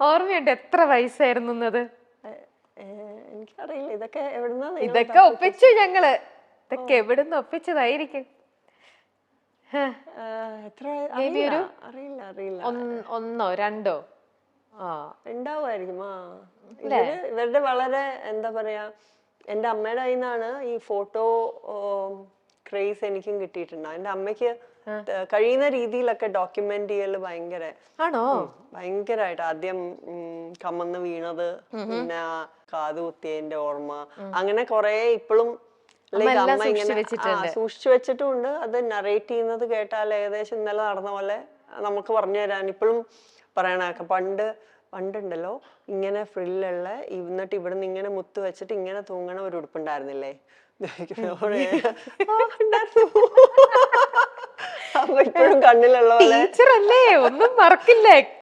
ഓർമ്മയുണ്ട് എത്ര വയസ്സായിരുന്നു അത്? എനിക്കറിയില്ല ഇതൊക്കെ എവിടുന്നാ ഇതൊക്കെ ഒപ്പിച്ചു ഞങ്ങള്. ഇതൊക്കെ എവിടുന്ന് ഒപ്പിച്ചതായിരിക്കും. എത്ര Maybe അറിയില്ല ഒരു അറിയില്ല അറിയില്ല ഒന്നോ രണ്ടോ ഉണ്ടാവുമായിരിക്കും. ഇവരുടെ വളരെ എന്താ പറയാ, എൻ്റെ അമ്മയുടെ കയ്യിൽ നിന്നാണ് ഈ ഫോട്ടോ ക്രേസ് എനിക്കും കിട്ടിയിട്ടുണ്ട്. എൻ്റെ അമ്മയ്ക്ക് കഴിയുന്ന രീതിയിലൊക്കെ ഡോക്യുമെന്റ് ചെയ്യല് ഭയങ്കര ആണോ? ഭയങ്കരമായിട്ട്. ആദ്യം കമന്ന് വീണത്, പിന്നെ കാതുകുത്തിയതിന്റെ ഓർമ്മ, അങ്ങനെ കൊറേ ഇപ്പോഴും അമ്മ ഇങ്ങനെ സൂക്ഷിച്ചു വെച്ചിട്ടുണ്ട്. അത് നറേറ്റ് ചെയ്യുന്നത് കേട്ടാൽ ഏകദേശം ഇന്നലെ നടന്ന പോലെ നമുക്ക് പറഞ്ഞു തരാൻ ഇപ്പോഴും പറയണൊക്കെ. പണ്ടുണ്ടല്ലോ ഇങ്ങനെ ഫ്രില്ലുള്ള, എന്നിട്ട് ഇവിടുന്ന് ഇങ്ങനെ മുത്ത് വെച്ചിട്ട് ഇങ്ങനെ തൂങ്ങണ ഒരു ഉടുപ്പുണ്ടായിരുന്നില്ലേ? അപ്പൊ ഇപ്പോഴും കണ്ണിലുള്ള പോലെ ഒന്നും മറക്കില്ലേ?